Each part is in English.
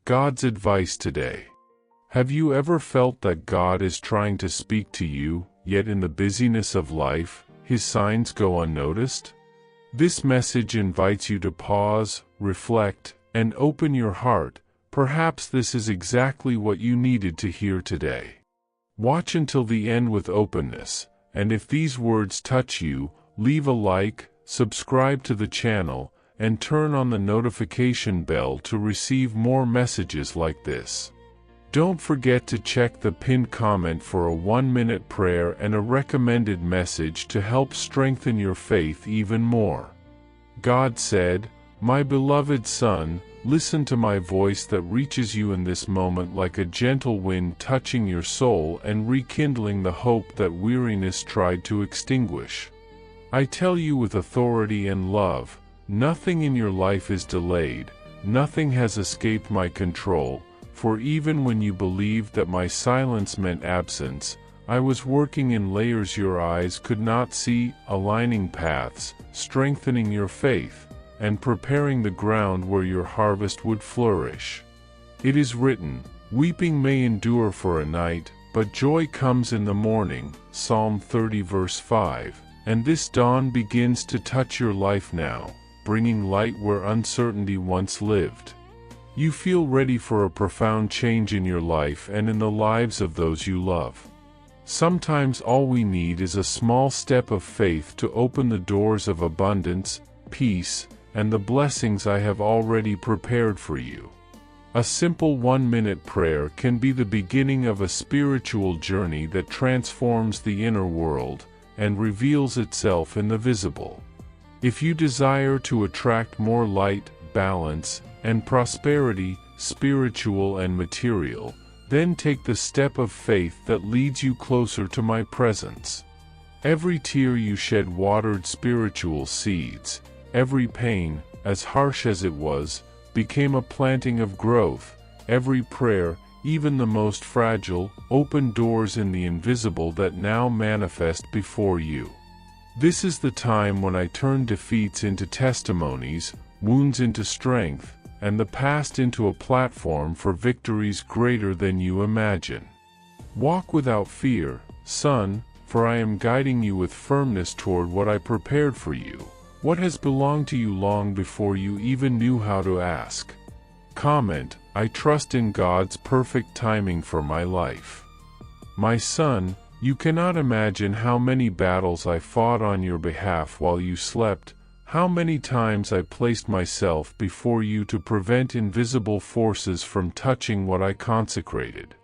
God's advice today. Have you ever felt that God is trying to speak to you, yet in the busyness of life, His signs go unnoticed? This message invites you to pause, reflect, and open your heart. Perhaps this is exactly what you needed to hear today. Watch until the end with openness, and if these words touch you, leave a like, subscribe to the channel, and turn on the notification bell to receive more messages like this. Don't forget to check the pinned comment for a 1-minute prayer and a recommended message to help strengthen your faith even more. God said, "My beloved son, listen to my voice that reaches you in this moment like a gentle wind touching your soul and rekindling the hope that weariness tried to extinguish. I tell you with authority and love, nothing in your life is delayed, nothing has escaped my control, for even when you believed that my silence meant absence, I was working in layers your eyes could not see, aligning paths, strengthening your faith, and preparing the ground where your harvest would flourish. It is written, weeping may endure for a night, but joy comes in the morning, Psalm 30 verse 5, and this dawn begins to touch your life now, bringing light where uncertainty once lived. You feel ready for a profound change in your life and in the lives of those you love. Sometimes all we need is a small step of faith to open the doors of abundance, peace, and the blessings I have already prepared for you. A simple 1-minute prayer can be the beginning of a spiritual journey that transforms the inner world and reveals itself in the visible. If you desire to attract more light, balance, and prosperity, spiritual and material, then take the step of faith that leads you closer to my presence. Every tear you shed watered spiritual seeds. Every pain, as harsh as it was, became a planting of growth. Every prayer, even the most fragile, opened doors in the invisible that now manifest before you. This is the time when I turn defeats into testimonies, wounds into strength, and the past into a platform for victories greater than you imagine. Walk without fear, son, for I am guiding you with firmness toward what I prepared for you, what has belonged to you long before you even knew how to ask. Comment, I trust in God's perfect timing for my life. My son, you cannot imagine how many battles I fought on your behalf while you slept, how many times I placed myself before you to prevent invisible forces from touching what I consecrated.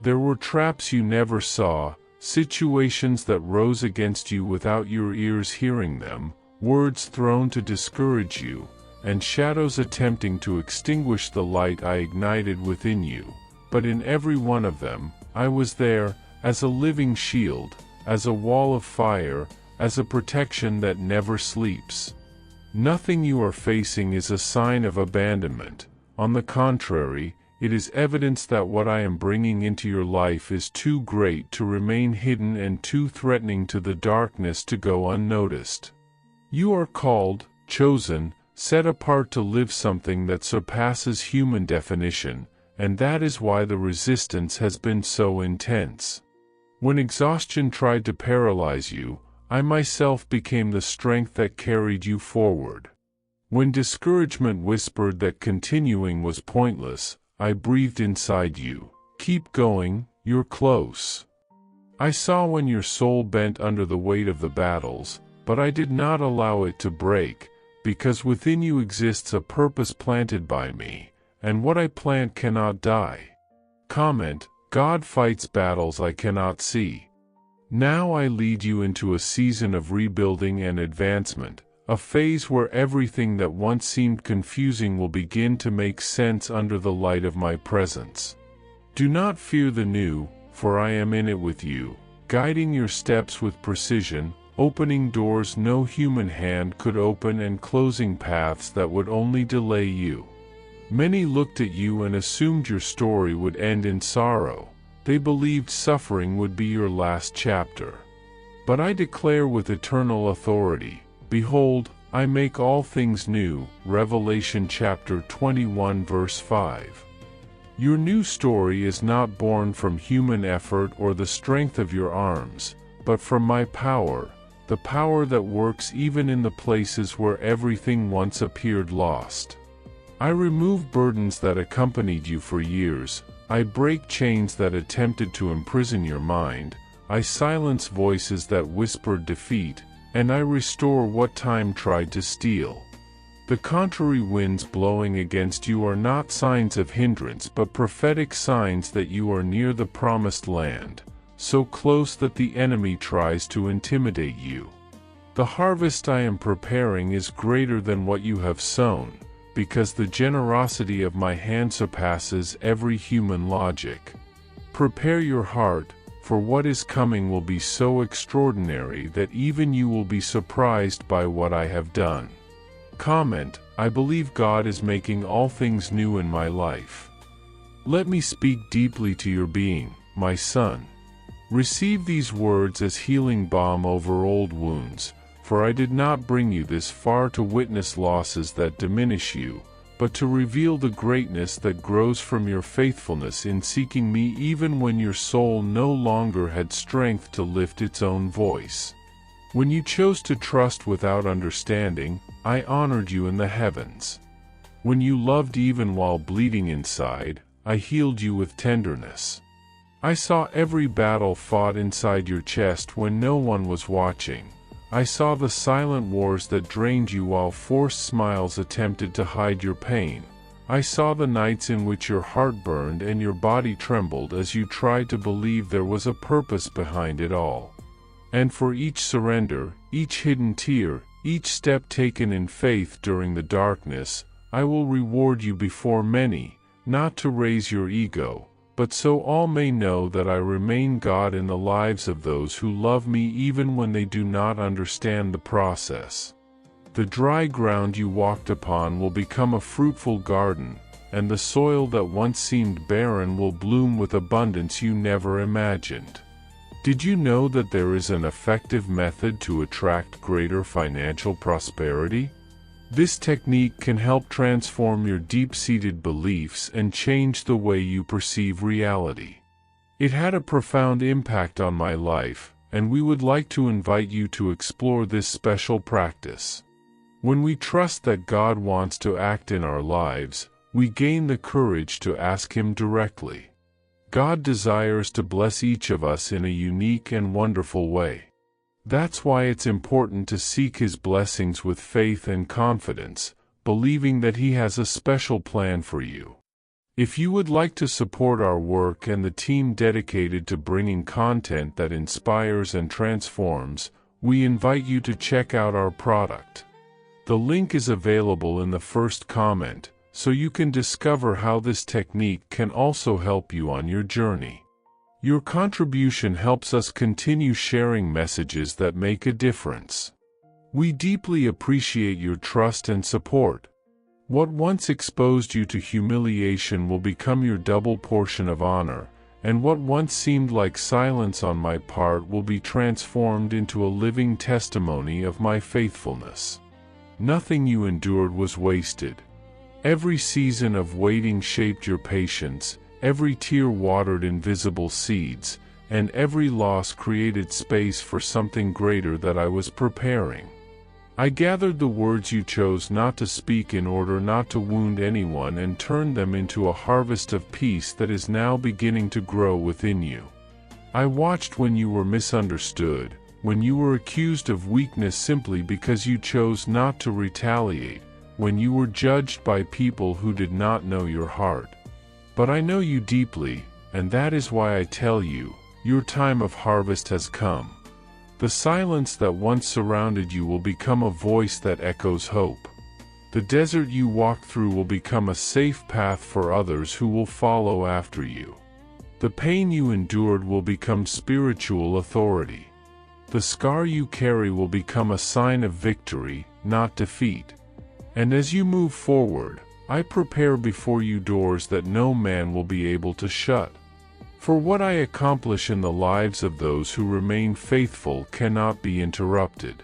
There were traps you never saw, situations that rose against you without your ears hearing them, words thrown to discourage you, and shadows attempting to extinguish the light I ignited within you. But in every one of them, I was there, as a living shield, as a wall of fire, as a protection that never sleeps. Nothing you are facing is a sign of abandonment. On the contrary, it is evidence that what I am bringing into your life is too great to remain hidden and too threatening to the darkness to go unnoticed. You are called, chosen, set apart to live something that surpasses human definition, and that is why the resistance has been so intense. When exhaustion tried to paralyze you, I myself became the strength that carried you forward. When discouragement whispered that continuing was pointless, I breathed inside you. Keep going, you're close. I saw when your soul bent under the weight of the battles, but I did not allow it to break, because within you exists a purpose planted by me, and what I plant cannot die. Comment, God fights battles I cannot see. Now I lead you into a season of rebuilding and advancement, a phase where everything that once seemed confusing will begin to make sense under the light of my presence. Do not fear the new, for I am in it with you, guiding your steps with precision, opening doors no human hand could open and closing paths that would only delay you. Many looked at you and assumed your story would end in sorrow. They believed suffering would be your last chapter. But I declare with eternal authority, behold, I make all things new. Revelation chapter 21 verse 5. Your new story is not born from human effort or the strength of your arms, but from my power, the power that works even in the places where everything once appeared lost. I remove burdens that accompanied you for years, I break chains that attempted to imprison your mind, I silence voices that whispered defeat, and I restore what time tried to steal. The contrary winds blowing against you are not signs of hindrance but prophetic signs that you are near the promised land, so close that the enemy tries to intimidate you. The harvest I am preparing is greater than what you have sown, because the generosity of my hand surpasses every human logic. Prepare your heart, for what is coming will be so extraordinary that even you will be surprised by what I have done. Comment: I believe God is making all things new in my life. Let me speak deeply to your being, my son. Receive these words as healing balm over old wounds, for I did not bring you this far to witness losses that diminish you, but to reveal the greatness that grows from your faithfulness in seeking me even when your soul no longer had strength to lift its own voice. When you chose to trust without understanding, I honored you in the heavens. When you loved even while bleeding inside, I healed you with tenderness. I saw every battle fought inside your chest when no one was watching. I saw the silent wars that drained you while forced smiles attempted to hide your pain. I saw the nights in which your heart burned and your body trembled as you tried to believe there was a purpose behind it all. And for each surrender, each hidden tear, each step taken in faith during the darkness, I will reward you before many, not to raise your ego, but so all may know that I remain God in the lives of those who love me even when they do not understand the process. The dry ground you walked upon will become a fruitful garden, and the soil that once seemed barren will bloom with abundance you never imagined. Did you know that there is an effective method to attract greater financial prosperity? This technique can help transform your deep-seated beliefs and change the way you perceive reality. It had a profound impact on my life, and we would like to invite you to explore this special practice. When we trust that God wants to act in our lives, we gain the courage to ask Him directly. God desires to bless each of us in a unique and wonderful way. That's why it's important to seek His blessings with faith and confidence, believing that He has a special plan for you. If you would like to support our work and the team dedicated to bringing content that inspires and transforms, we invite you to check out our product. The link is available in the first comment, so you can discover how this technique can also help you on your journey. Your contribution helps us continue sharing messages that make a difference. We deeply appreciate your trust and support. What once exposed you to humiliation will become your double portion of honor, and what once seemed like silence on my part will be transformed into a living testimony of my faithfulness. Nothing you endured was wasted. Every season of waiting shaped your patience, every tear watered invisible seeds, and every loss created space for something greater that I was preparing. I gathered the words you chose not to speak in order not to wound anyone and turned them into a harvest of peace that is now beginning to grow within you. I watched when you were misunderstood, when you were accused of weakness simply because you chose not to retaliate, when you were judged by people who did not know your heart. But I know you deeply, and that is why I tell you, your time of harvest has come. The silence that once surrounded you will become a voice that echoes hope. The desert you walked through will become a safe path for others who will follow after you. The pain you endured will become spiritual authority. The scar you carry will become a sign of victory, not defeat. And as you move forward, I prepare before you doors that no man will be able to shut. For what I accomplish in the lives of those who remain faithful cannot be interrupted.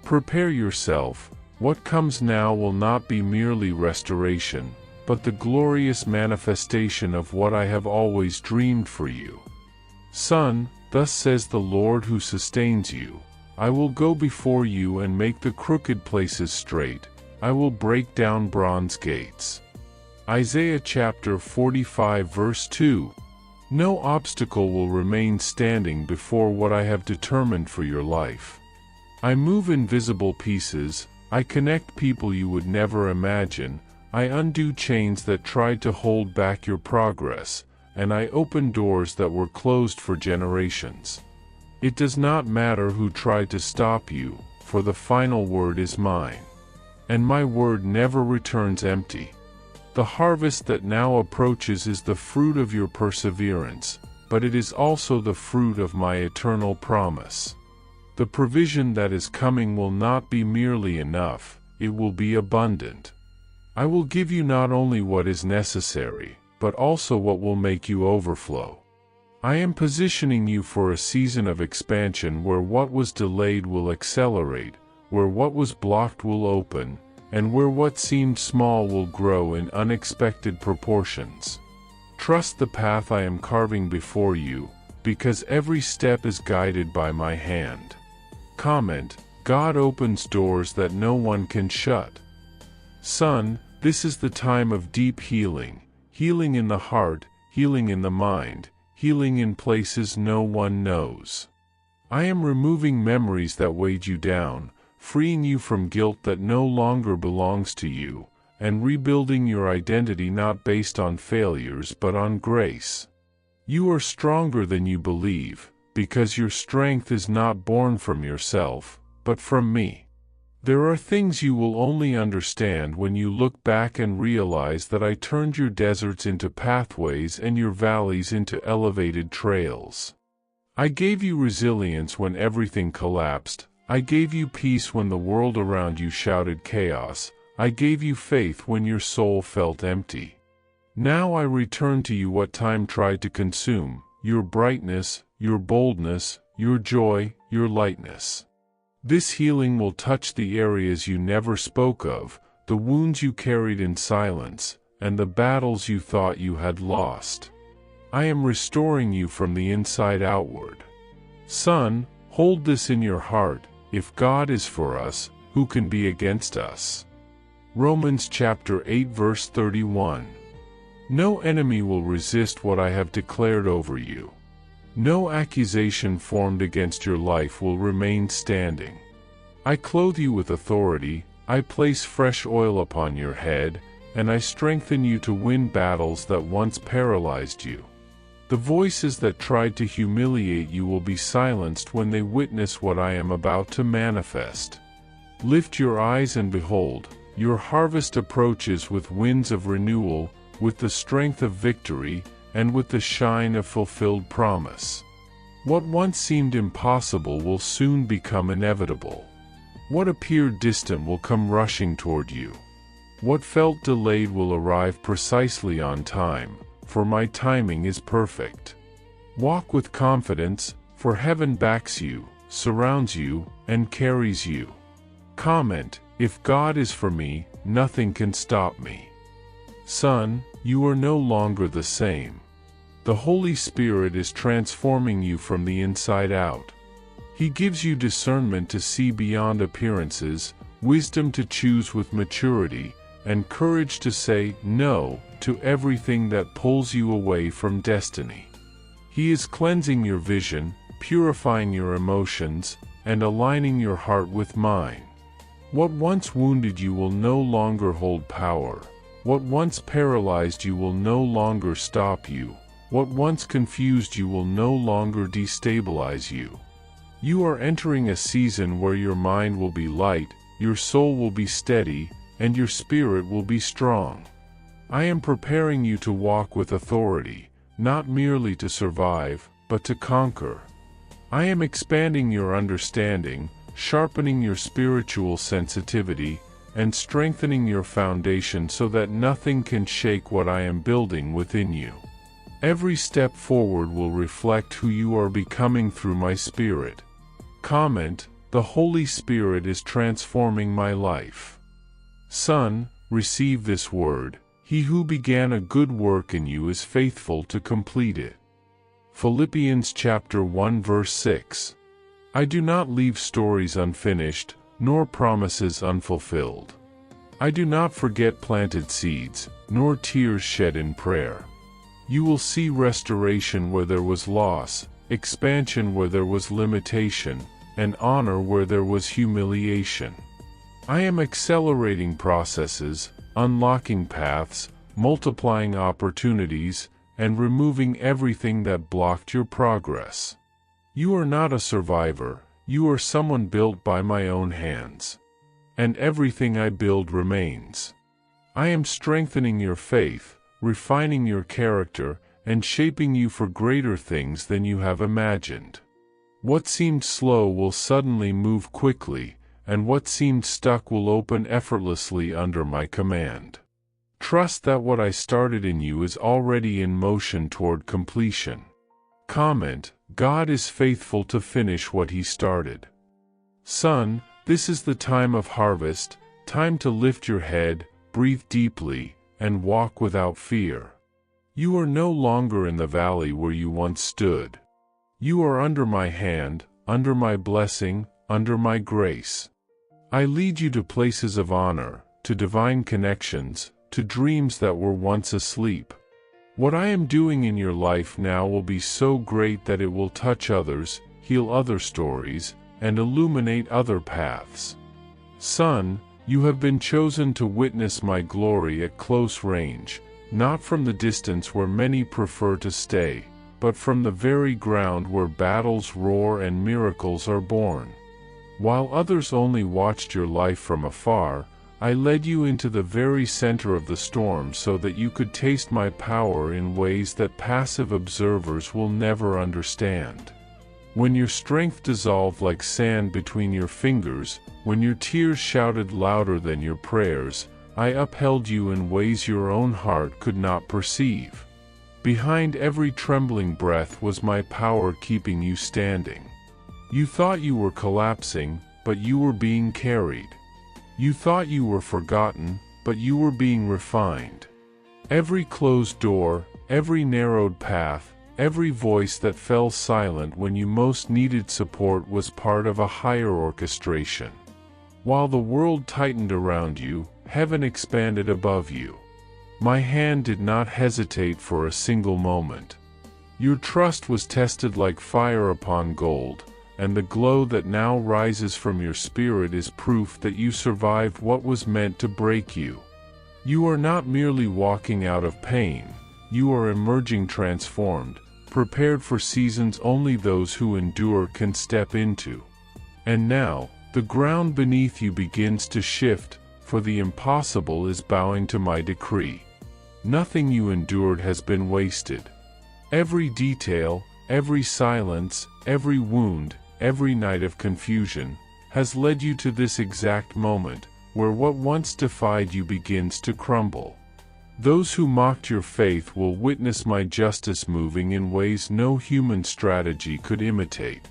Prepare yourself, what comes now will not be merely restoration, but the glorious manifestation of what I have always dreamed for you. Son, thus says the Lord who sustains you, I will go before you and make the crooked places straight, I will break down bronze gates. Isaiah chapter 45 verse 2. No obstacle will remain standing before what I have determined for your life. I move invisible pieces, I connect people you would never imagine, I undo chains that tried to hold back your progress, and I open doors that were closed for generations. It does not matter who tried to stop you, for the final word is mine. And my word never returns empty. The harvest that now approaches is the fruit of your perseverance, but it is also the fruit of my eternal promise. The provision that is coming will not be merely enough, it will be abundant. I will give you not only what is necessary, but also what will make you overflow. I am positioning you for a season of expansion where what was delayed will accelerate, where what was blocked will open, and where what seemed small will grow in unexpected proportions. Trust the path I am carving before you, because every step is guided by my hand. Comment: God opens doors that no one can shut. Son, this is the time of deep healing, healing in the heart, healing in the mind, healing in places no one knows. I am removing memories that weighed you down, freeing you from guilt that no longer belongs to you, and rebuilding your identity not based on failures but on grace. You are stronger than you believe, because your strength is not born from yourself, but from me. There are things you will only understand when you look back and realize that I turned your deserts into pathways and your valleys into elevated trails. I gave you resilience when everything collapsed, I gave you peace when the world around you shouted chaos, I gave you faith when your soul felt empty. Now I return to you what time tried to consume, your brightness, your boldness, your joy, your lightness. This healing will touch the areas you never spoke of, the wounds you carried in silence, and the battles you thought you had lost. I am restoring you from the inside outward. Son, hold this in your heart, if God is for us, who can be against us? Romans chapter 8 verse 31. No enemy will resist what I have declared over you. No accusation formed against your life will remain standing. I clothe you with authority, I place fresh oil upon your head, and I strengthen you to win battles that once paralyzed you. The voices that tried to humiliate you will be silenced when they witness what I am about to manifest. Lift your eyes and behold, your harvest approaches with winds of renewal, with the strength of victory, and with the shine of fulfilled promise. What once seemed impossible will soon become inevitable. What appeared distant will come rushing toward you. What felt delayed will arrive precisely on time, for my timing is perfect. Walk with confidence, for heaven backs you, surrounds you, and carries you. Comment: if God is for me, nothing can stop me. Son, you are no longer the same. The Holy Spirit is transforming you from the inside out. He gives you discernment to see beyond appearances, wisdom to choose with maturity, and courage to say no to everything that pulls you away from destiny. He is cleansing your vision, purifying your emotions, and aligning your heart with mine. What once wounded you will no longer hold power. What once paralyzed you will no longer stop you. What once confused you will no longer destabilize you. You are entering a season where your mind will be light, your soul will be steady, and your spirit will be strong. I am preparing you to walk with authority, not merely to survive, but to conquer. I am expanding your understanding, sharpening your spiritual sensitivity, and strengthening your foundation so that nothing can shake what I am building within you. Every step forward will reflect who you are becoming through my Spirit. Comment: the Holy Spirit is transforming my life. Son, receive this word. He who began a good work in you is faithful to complete it. Philippians chapter 1 verse 6. I do not leave stories unfinished, nor promises unfulfilled. I do not forget planted seeds, nor tears shed in prayer. You will see restoration where there was loss, expansion where there was limitation, and honor where there was humiliation. I am accelerating processes, unlocking paths, multiplying opportunities, and removing everything that blocked your progress. You are not a survivor, you are someone built by my own hands. And everything I build remains. I am strengthening your faith, refining your character, and shaping you for greater things than you have imagined. What seemed slow will suddenly move quickly, and what seemed stuck will open effortlessly under my command. Trust that what I started in you is already in motion toward completion. Comment: God is faithful to finish what He started. Son, this is the time of harvest, time to lift your head, breathe deeply, and walk without fear. You are no longer in the valley where you once stood. You are under my hand, under my blessing, under my grace. I lead you to places of honor, to divine connections, to dreams that were once asleep. What I am doing in your life now will be so great that it will touch others, heal other stories, and illuminate other paths. Son, you have been chosen to witness my glory at close range, not from the distance where many prefer to stay, but from the very ground where battles roar and miracles are born. While others only watched your life from afar, I led you into the very center of the storm so that you could taste my power in ways that passive observers will never understand. When your strength dissolved like sand between your fingers, when your tears shouted louder than your prayers, I upheld you in ways your own heart could not perceive. Behind every trembling breath was my power keeping you standing. You thought you were collapsing, but you were being carried. You thought you were forgotten, but you were being refined. Every closed door, every narrowed path, every voice that fell silent when you most needed support was part of a higher orchestration. While the world tightened around you, heaven expanded above you. My hand did not hesitate for a single moment. Your trust was tested like fire upon gold, and the glow that now rises from your spirit is proof that you survived what was meant to break you. You are not merely walking out of pain, you are emerging transformed, prepared for seasons only those who endure can step into. And now, the ground beneath you begins to shift, for the impossible is bowing to my decree. Nothing you endured has been wasted. Every detail, every silence, every wound, every night of confusion, has led you to this exact moment, where what once defied you begins to crumble. Those who mocked your faith will witness my justice moving in ways no human strategy could imitate.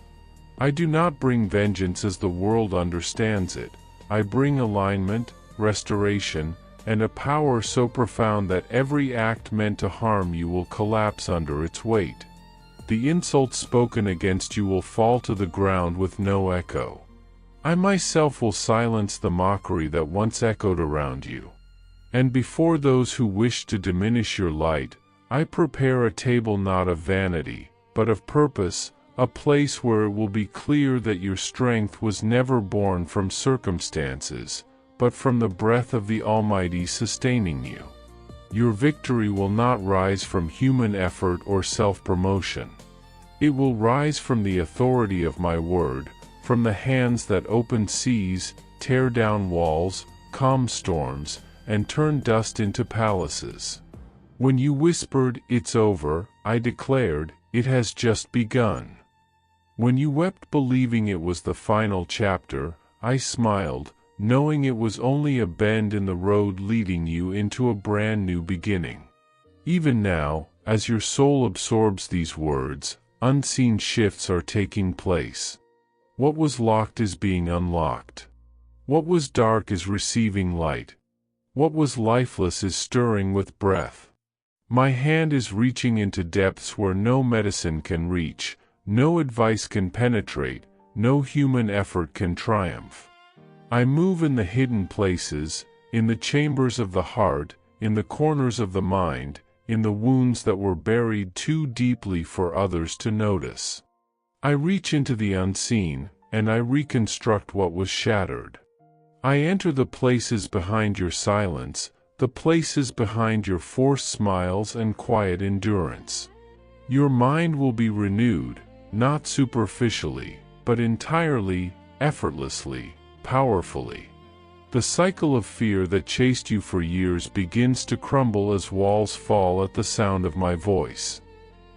I do not bring vengeance as the world understands it. I bring alignment, restoration, and a power so profound that every act meant to harm you will collapse under its weight. The insults spoken against you will fall to the ground with no echo. I myself will silence the mockery that once echoed around you. And before those who wish to diminish your light, I prepare a table not of vanity, but of purpose, a place where it will be clear that your strength was never born from circumstances, but from the breath of the Almighty sustaining you. Your victory will not rise from human effort or self-promotion. It will rise from the authority of my word, from the hands that open seas, tear down walls, calm storms, and turn dust into palaces. When you whispered, "It's over," I declared, "It has just begun." When you wept believing it was the final chapter, I smiled, knowing it was only a bend in the road leading you into a brand new beginning. Even now, as your soul absorbs these words, unseen shifts are taking place. What was locked is being unlocked. What was dark is receiving light. What was lifeless is stirring with breath. My hand is reaching into depths where no medicine can reach, no advice can penetrate, no human effort can triumph. I move in the hidden places, in the chambers of the heart, in the corners of the mind, in the wounds that were buried too deeply for others to notice. I reach into the unseen, and I reconstruct what was shattered. I enter the places behind your silence, the places behind your forced smiles and quiet endurance. Your mind will be renewed, not superficially, but entirely, effortlessly, powerfully. The cycle of fear that chased you for years begins to crumble as walls fall at the sound of my voice.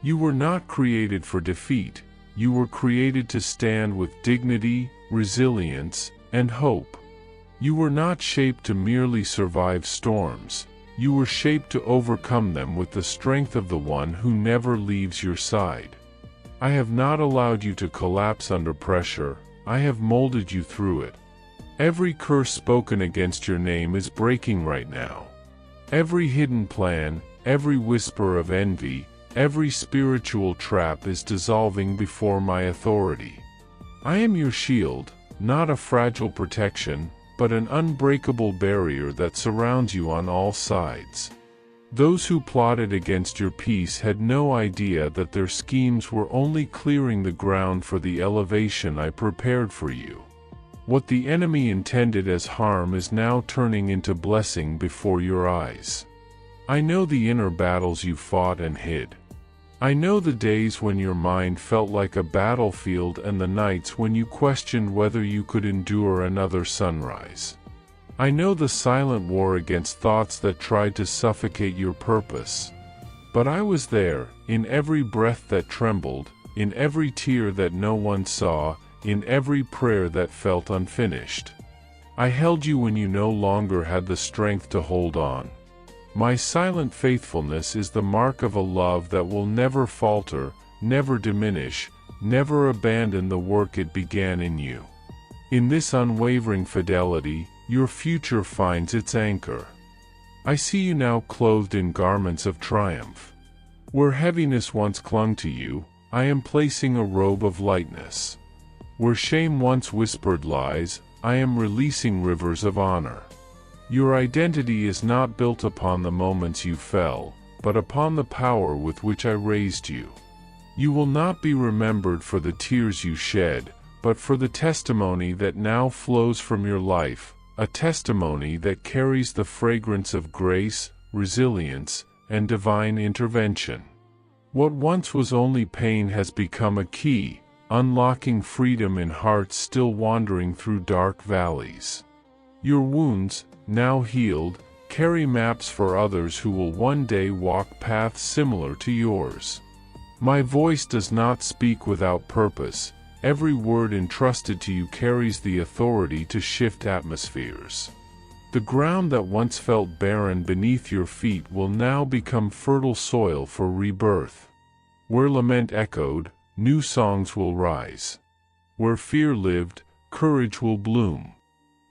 You were not created for defeat, you were created to stand with dignity, resilience, and hope. You were not shaped to merely survive storms, you were shaped to overcome them with the strength of the one who never leaves your side. I have not allowed you to collapse under pressure, I have molded you through it. Every curse spoken against your name is breaking right now. Every hidden plan, every whisper of envy, every spiritual trap is dissolving before my authority. I am your shield, not a fragile protection, but an unbreakable barrier that surrounds you on all sides. Those who plotted against your peace had no idea that their schemes were only clearing the ground for the elevation I prepared for you. What the enemy intended as harm is now turning into blessing before your eyes. I know the inner battles you fought and hid. I know the days when your mind felt like a battlefield and the nights when you questioned whether you could endure another sunrise. I know the silent war against thoughts that tried to suffocate your purpose. But I was there, in every breath that trembled, in every tear that no one saw, in every prayer that felt unfinished. I held you when you no longer had the strength to hold on. My silent faithfulness is the mark of a love that will never falter, never diminish, never abandon the work it began in you. In this unwavering fidelity, your future finds its anchor. I see you now clothed in garments of triumph. Where heaviness once clung to you, I am placing a robe of lightness. Where shame once whispered lies, I am releasing rivers of honor. Your identity is not built upon the moments you fell, but upon the power with which I raised you. You will not be remembered for the tears you shed, but for the testimony that now flows from your life, a testimony that carries the fragrance of grace, resilience, and divine intervention. What once was only pain has become a key, unlocking freedom in hearts still wandering through dark valleys. Your wounds, now healed, carry maps for others who will one day walk paths similar to yours. My voice does not speak without purpose. Every word entrusted to you carries the authority to shift atmospheres. The ground that once felt barren beneath your feet will now become fertile soil for rebirth. Where lament echoed, new songs will rise. Where fear lived, courage will bloom.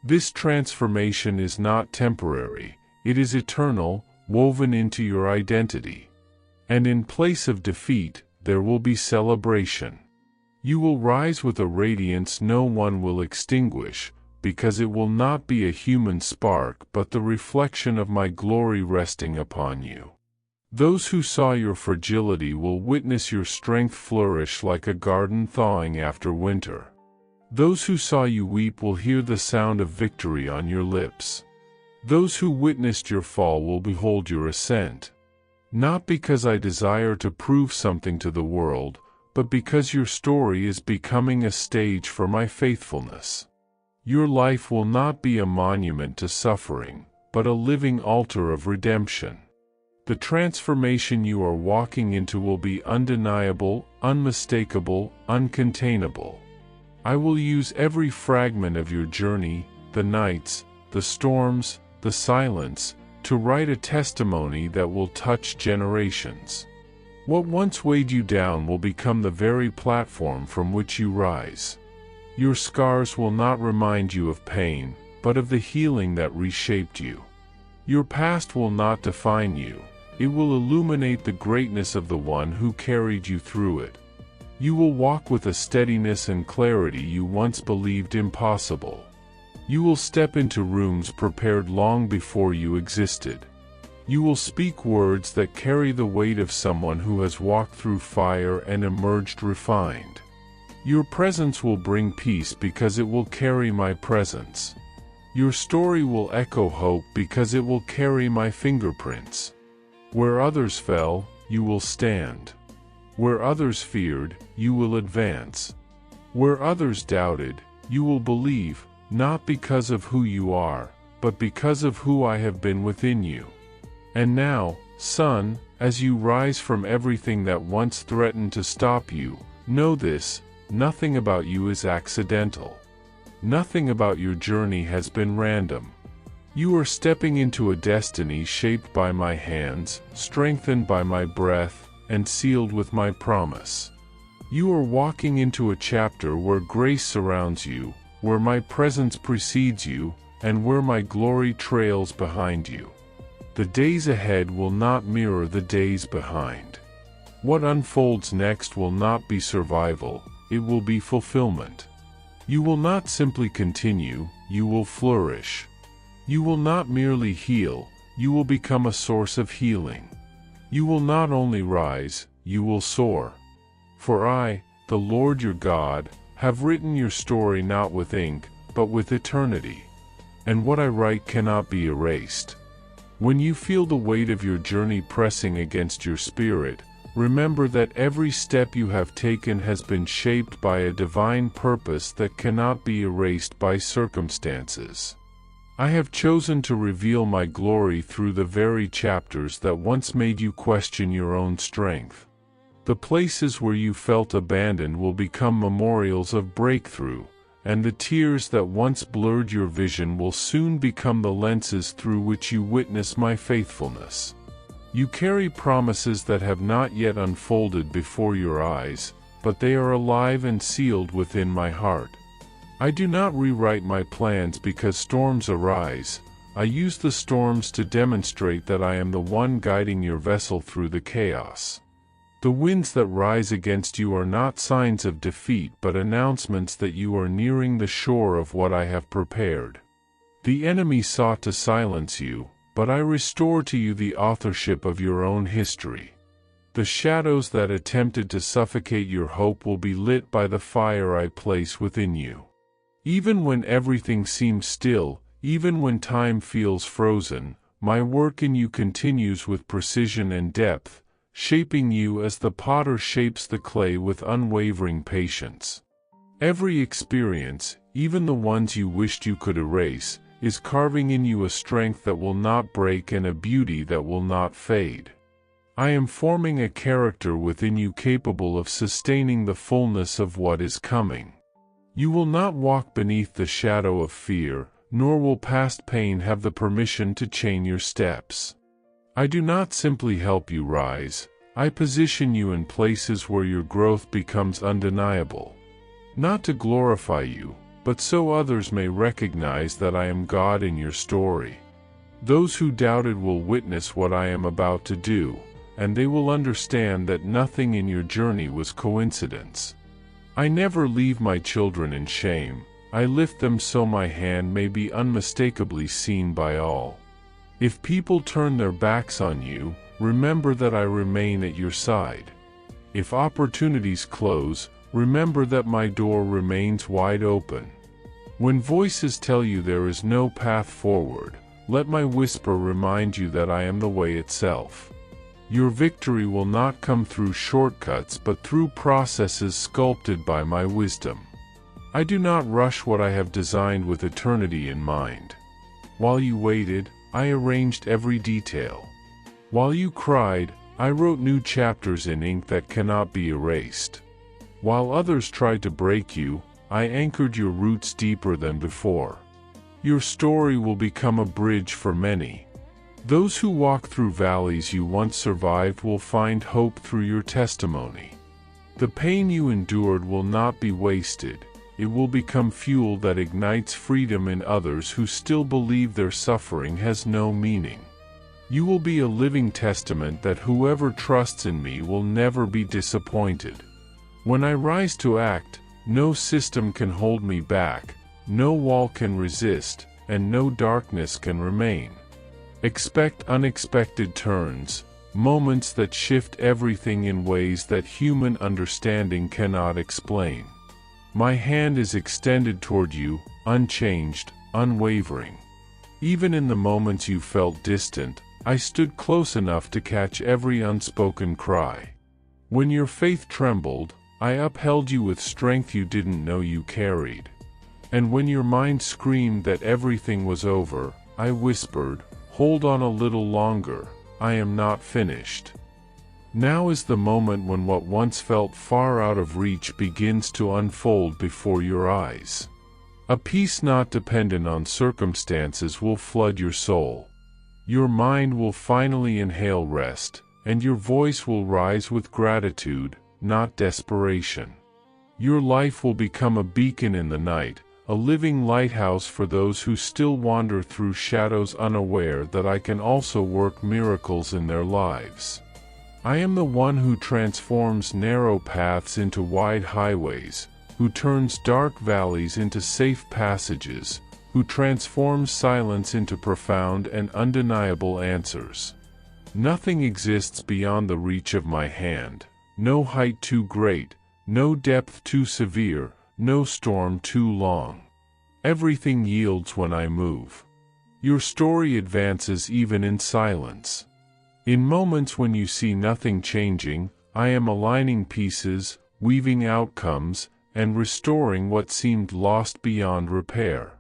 This transformation is not temporary, it is eternal, woven into your identity. And in place of defeat, there will be celebration. You will rise with a radiance no one will extinguish, because it will not be a human spark but the reflection of my glory resting upon you. Those who saw your fragility will witness your strength flourish like a garden thawing after winter. Those who saw you weep will hear the sound of victory on your lips. Those who witnessed your fall will behold your ascent. Not because I desire to prove something to the world, but because your story is becoming a stage for my faithfulness. Your life will not be a monument to suffering, but a living altar of redemption. The transformation you are walking into will be undeniable, unmistakable, uncontainable. I will use every fragment of your journey, the nights, the storms, the silence, to write a testimony that will touch generations. What once weighed you down will become the very platform from which you rise. Your scars will not remind you of pain, but of the healing that reshaped you. Your past will not define you. It will illuminate the greatness of the one who carried you through it. You will walk with a steadiness and clarity you once believed impossible. You will step into rooms prepared long before you existed. You will speak words that carry the weight of someone who has walked through fire and emerged refined. Your presence will bring peace because it will carry my presence. Your story will echo hope because it will carry my fingerprints. Where others fell, you will stand. Where others feared, you will advance. Where others doubted, you will believe, not because of who you are, but because of who I have been within you. And now, son, as you rise from everything that once threatened to stop you, know this: nothing about you is accidental. Nothing about your journey has been random. You are stepping into a destiny shaped by my hands, strengthened by my breath, and sealed with my promise. You are walking into a chapter where grace surrounds you, where my presence precedes you, and where my glory trails behind you. The days ahead will not mirror the days behind. What unfolds next will not be survival, it will be fulfillment. You will not simply continue, you will flourish. You will not merely heal, you will become a source of healing. You will not only rise, you will soar. For I, the Lord your God, have written your story not with ink, but with eternity. And what I write cannot be erased. When you feel the weight of your journey pressing against your spirit, remember that every step you have taken has been shaped by a divine purpose that cannot be erased by circumstances. I have chosen to reveal my glory through the very chapters that once made you question your own strength. The places where you felt abandoned will become memorials of breakthrough, and the tears that once blurred your vision will soon become the lenses through which you witness my faithfulness. You carry promises that have not yet unfolded before your eyes, but they are alive and sealed within my heart. I do not rewrite my plans because storms arise. I use the storms to demonstrate that I am the one guiding your vessel through the chaos. The winds that rise against you are not signs of defeat but announcements that you are nearing the shore of what I have prepared. The enemy sought to silence you, but I restore to you the authorship of your own history. The shadows that attempted to suffocate your hope will be lit by the fire I place within you. Even when everything seems still, even when time feels frozen, my work in you continues with precision and depth, shaping you as the potter shapes the clay with unwavering patience. Every experience, even the ones you wished you could erase, is carving in you a strength that will not break and a beauty that will not fade. I am forming a character within you capable of sustaining the fullness of what is coming. You will not walk beneath the shadow of fear, nor will past pain have the permission to chain your steps. I do not simply help you rise, I position you in places where your growth becomes undeniable. Not to glorify you, but so others may recognize that I am God in your story. Those who doubted will witness what I am about to do, and they will understand that nothing in your journey was coincidence. I never leave my children in shame, I lift them so my hand may be unmistakably seen by all. If people turn their backs on you, remember that I remain at your side. If opportunities close, remember that my door remains wide open. When voices tell you there is no path forward, let my whisper remind you that I am the way itself. Your victory will not come through shortcuts but through processes sculpted by my wisdom. I do not rush what I have designed with eternity in mind. While you waited, I arranged every detail. While you cried, I wrote new chapters in ink that cannot be erased. While others tried to break you, I anchored your roots deeper than before. Your story will become a bridge for many. Those who walk through valleys you once survived will find hope through your testimony. The pain you endured will not be wasted. it will become fuel that ignites freedom in others who still believe their suffering has no meaning. You will be a living testament that whoever trusts in me will never be disappointed. When I rise to act, no system can hold me back, no wall can resist, and no darkness can remain. Expect unexpected turns, moments that shift everything in ways that human understanding cannot explain. My hand is extended toward you, unchanged, unwavering. Even in the moments you felt distant, I stood close enough to catch every unspoken cry. When your faith trembled, I upheld you with strength you didn't know you carried. And when your mind screamed that everything was over, I whispered, "Hold on a little longer, I am not finished." Now is the moment when what once felt far out of reach begins to unfold before your eyes. A peace not dependent on circumstances will flood your soul. Your mind will finally inhale rest, and your voice will rise with gratitude, not desperation. Your life will become a beacon in the night, a living lighthouse for those who still wander through shadows, unaware that I can also work miracles in their lives. I am the one who transforms narrow paths into wide highways, who turns dark valleys into safe passages, who transforms silence into profound and undeniable answers. Nothing exists beyond the reach of my hand, no height too great, no depth too severe, no storm too long. Everything yields when I move. Your story advances even in silence. In moments when you see nothing changing, I am aligning pieces, weaving outcomes, and restoring what seemed lost beyond repair.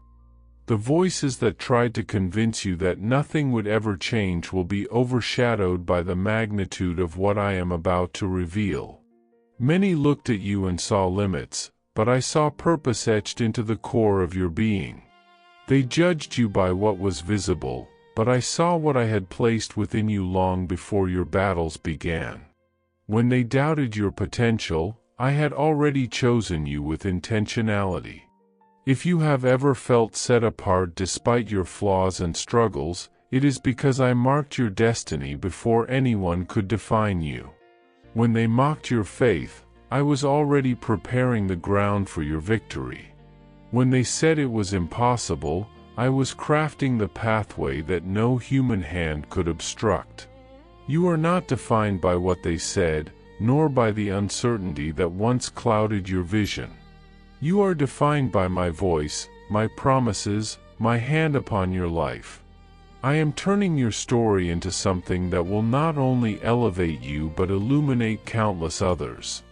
The voices that tried to convince you that nothing would ever change will be overshadowed by the magnitude of what I am about to reveal. Many looked at you and saw limits, but I saw purpose etched into the core of your being. They judged you by what was visible, but I saw what I had placed within you long before your battles began. When they doubted your potential, I had already chosen you with intentionality. If you have ever felt set apart despite your flaws and struggles, it is because I marked your destiny before anyone could define you. When they mocked your faith, I was already preparing the ground for your victory. When they said it was impossible, I was crafting the pathway that no human hand could obstruct. You are not defined by what they said, nor by the uncertainty that once clouded your vision. You are defined by my voice, my promises, my hand upon your life. I am turning your story into something that will not only elevate you but illuminate countless others.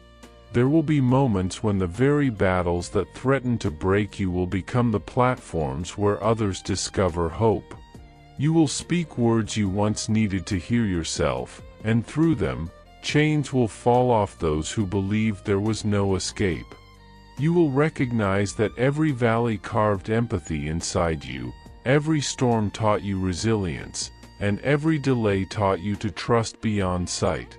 There will be moments when the very battles that threaten to break you will become the platforms where others discover hope. You will speak words you once needed to hear yourself, and through them, chains will fall off those who believed there was no escape. You will recognize that every valley carved empathy inside you, every storm taught you resilience, and every delay taught you to trust beyond sight.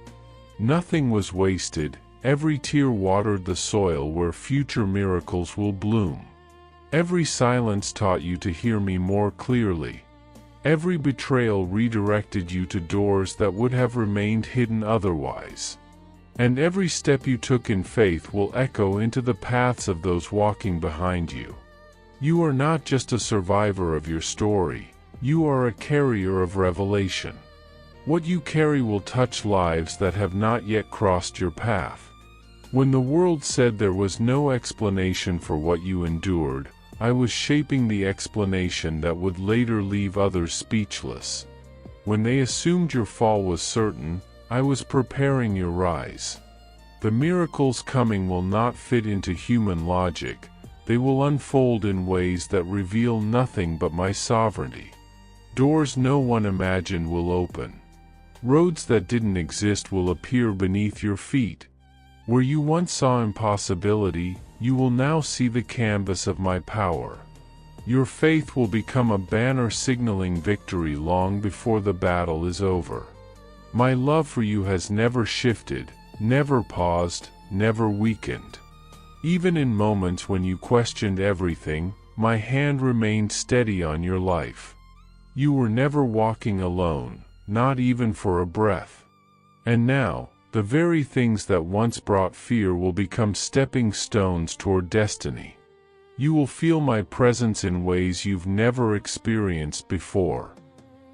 Nothing was wasted. Every tear watered the soil where future miracles will bloom. Every silence taught you to hear me more clearly. Every betrayal redirected you to doors that would have remained hidden otherwise. And every step you took in faith will echo into the paths of those walking behind you. You are not just a survivor of your story, you are a carrier of revelation. What you carry will touch lives that have not yet crossed your path. When the world said there was no explanation for what you endured, I was shaping the explanation that would later leave others speechless. When they assumed your fall was certain, I was preparing your rise. The miracles coming will not fit into human logic, they will unfold in ways that reveal nothing but my sovereignty. Doors no one imagined will open. Roads that didn't exist will appear beneath your feet. Where you once saw impossibility, you will now see the canvas of my power. Your faith will become a banner signaling victory long before the battle is over. My love for you has never shifted, never paused, never weakened. Even in moments when you questioned everything, my hand remained steady on your life. You were never walking alone, not even for a breath. And now, the very things that once brought fear will become stepping stones toward destiny. You will feel my presence in ways you've never experienced before.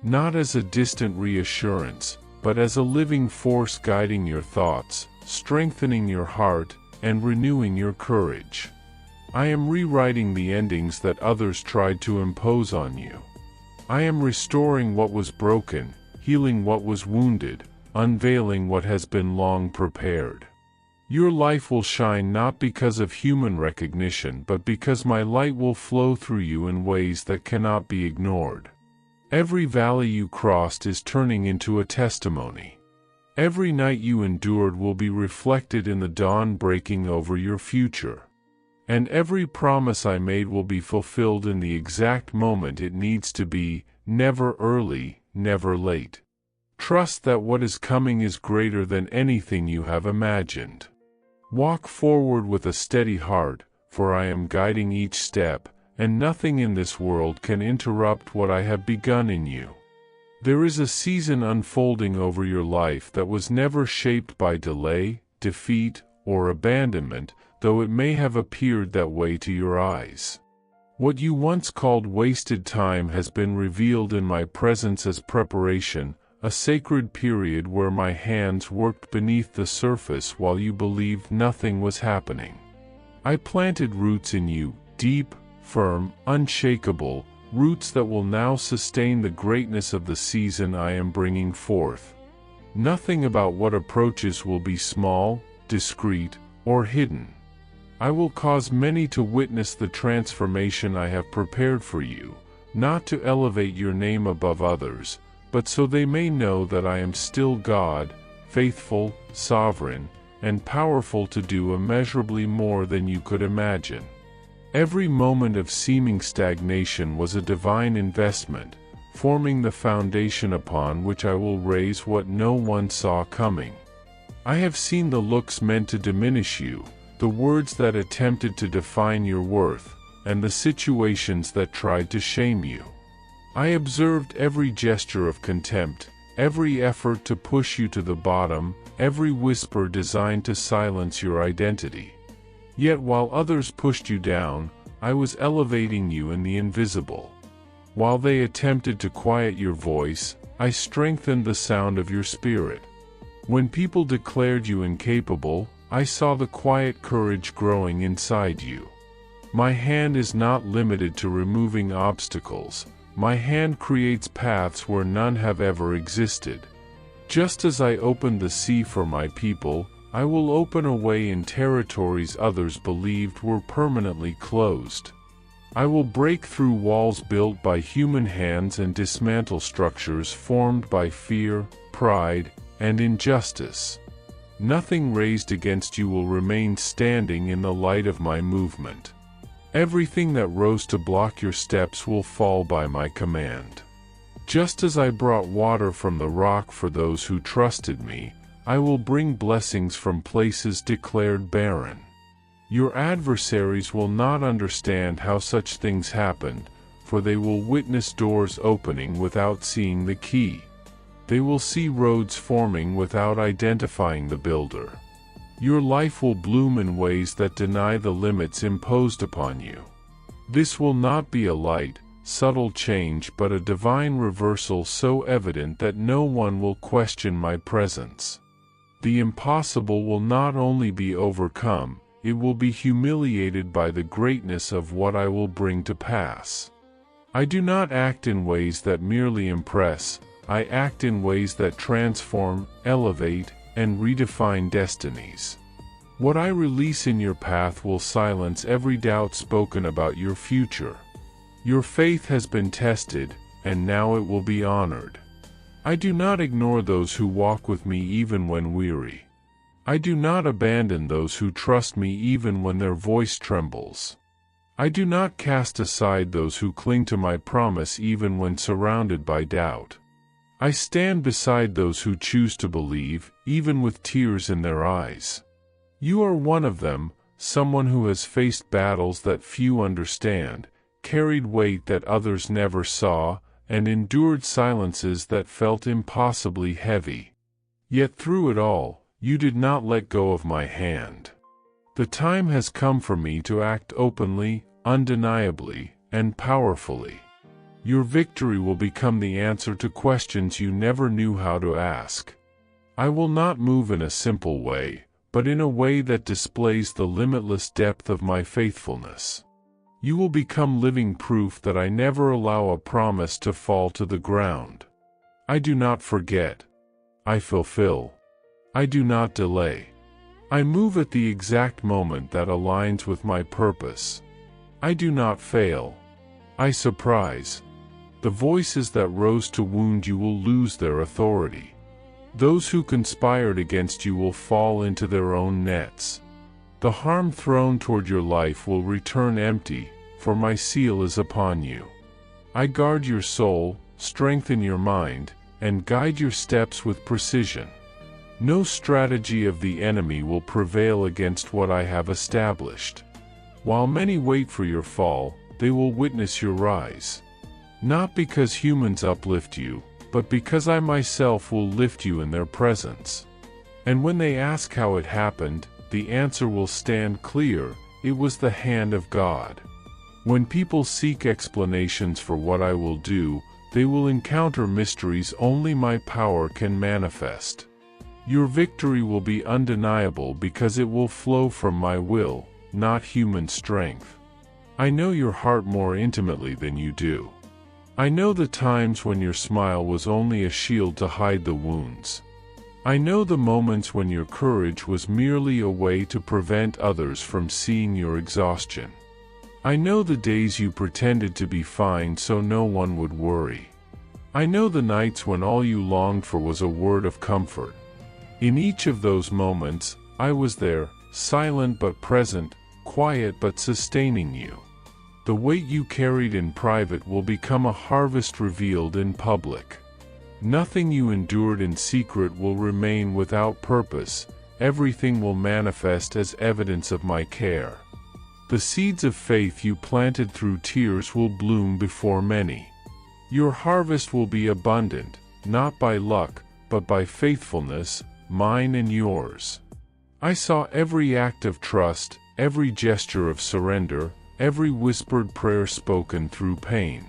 Not as a distant reassurance, but as a living force guiding your thoughts, strengthening your heart, and renewing your courage. I am rewriting the endings that others tried to impose on you. I am restoring what was broken, healing what was wounded, unveiling what has been long prepared. Your life will shine not because of human recognition but because my light will flow through you in ways that cannot be ignored. Every valley you crossed is turning into a testimony. Every night you endured will be reflected in the dawn breaking over your future. And every promise I made will be fulfilled in the exact moment it needs to be, never early, never late. Trust that what is coming is greater than anything you have imagined. Walk forward with a steady heart, for I am guiding each step, and nothing in this world can interrupt what I have begun in you. There is a season unfolding over your life that was never shaped by delay, defeat, or abandonment, though it may have appeared that way to your eyes. What you once called wasted time has been revealed in my presence as preparation, a sacred period where my hands worked beneath the surface while you believed nothing was happening. I planted roots in you, deep, firm, unshakable, roots that will now sustain the greatness of the season I am bringing forth. Nothing about what approaches will be small, discreet, or hidden. I will cause many to witness the transformation I have prepared for you, not to elevate your name above others, but so they may know that I am still God, faithful, sovereign, and powerful to do immeasurably more than you could imagine. Every moment of seeming stagnation was a divine investment, forming the foundation upon which I will raise what no one saw coming. I have seen the looks meant to diminish you, the words that attempted to define your worth, and the situations that tried to shame you. I observed every gesture of contempt, every effort to push you to the bottom, every whisper designed to silence your identity. Yet while others pushed you down, I was elevating you in the invisible. While they attempted to quiet your voice, I strengthened the sound of your spirit. When people declared you incapable, I saw the quiet courage growing inside you. My hand is not limited to removing obstacles. My hand creates paths where none have ever existed. Just as I opened the sea for my people, I will open a way in territories others believed were permanently closed. I will break through walls built by human hands and dismantle structures formed by fear, pride, and injustice. Nothing raised against you will remain standing in the light of my movement. Everything that rose to block your steps will fall by my command. Just as I brought water from the rock for those who trusted me, I will bring blessings from places declared barren. Your adversaries will not understand how such things happened, for they will witness doors opening without seeing the key. They will see roads forming without identifying the builder. Your life will bloom in ways that deny the limits imposed upon you. This will not be a light, subtle change but a divine reversal so evident that no one will question my presence. The impossible will not only be overcome, it will be humiliated by the greatness of what I will bring to pass. I do not act in ways that merely impress, I act in ways that transform, elevate, and redefine destinies. What I release in your path will silence every doubt spoken about your future. Your faith has been tested, and now it will be honored. I do not ignore those who walk with me even when weary. I do not abandon those who trust me even when their voice trembles. I do not cast aside those who cling to my promise even when surrounded by doubt. I stand beside those who choose to believe, even with tears in their eyes. You are one of them, someone who has faced battles that few understand, carried weight that others never saw, and endured silences that felt impossibly heavy. Yet through it all, you did not let go of my hand. The time has come for me to act openly, undeniably, and powerfully. Your victory will become the answer to questions you never knew how to ask. I will not move in a simple way, but in a way that displays the limitless depth of my faithfulness. You will become living proof that I never allow a promise to fall to the ground. I do not forget. I fulfill. I do not delay. I move at the exact moment that aligns with my purpose. I do not fail. I surprise. The voices that rose to wound you will lose their authority. Those who conspired against you will fall into their own nets. The harm thrown toward your life will return empty, for my seal is upon you. I guard your soul, strengthen your mind, and guide your steps with precision. No strategy of the enemy will prevail against what I have established. While many wait for your fall, they will witness your rise. Not because humans uplift you, but because I myself will lift you in their presence. And when they ask how it happened, the answer will stand clear: it was the hand of God. When people seek explanations for what I will do, they will encounter mysteries only my power can manifest. Your victory will be undeniable because it will flow from my will, not human strength. I know your heart more intimately than you do. I know the times when your smile was only a shield to hide the wounds. I know the moments when your courage was merely a way to prevent others from seeing your exhaustion. I know the days you pretended to be fine so no one would worry. I know the nights when all you longed for was a word of comfort. In each of those moments, I was there, silent but present, quiet but sustaining you. The weight you carried in private will become a harvest revealed in public. Nothing you endured in secret will remain without purpose. Everything will manifest as evidence of my care. The seeds of faith you planted through tears will bloom before many. Your harvest will be abundant, not by luck, but by faithfulness, mine and yours. I saw every act of trust, every gesture of surrender, every whispered prayer spoken through pain.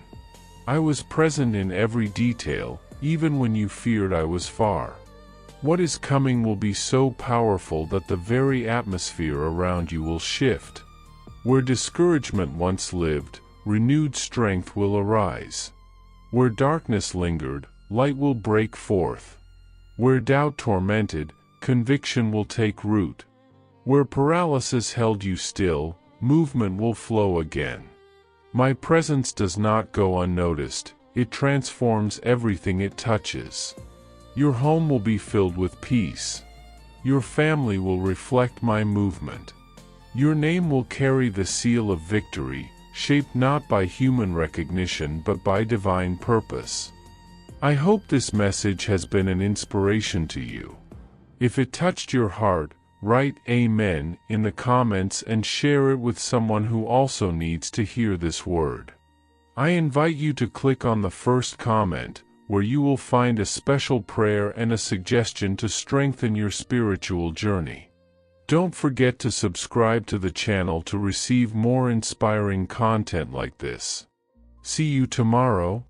I was present in every detail, even when you feared I was far. What is coming will be so powerful that the very atmosphere around you will shift. Where discouragement once lived, renewed strength will arise. Where darkness lingered, light will break forth. Where doubt tormented, conviction will take root. Where paralysis held you still, movement will flow again. My presence does not go unnoticed, it transforms everything it touches. Your home will be filled with peace. Your family will reflect my movement. Your name will carry the seal of victory, shaped not by human recognition but by divine purpose. I hope this message has been an inspiration to you. If it touched your heart, write Amen in the comments and share it with someone who also needs to hear this word. I invite you to click on the first comment, where you will find a special prayer and a suggestion to strengthen your spiritual journey. Don't forget to subscribe to the channel to receive more inspiring content like this. See you tomorrow.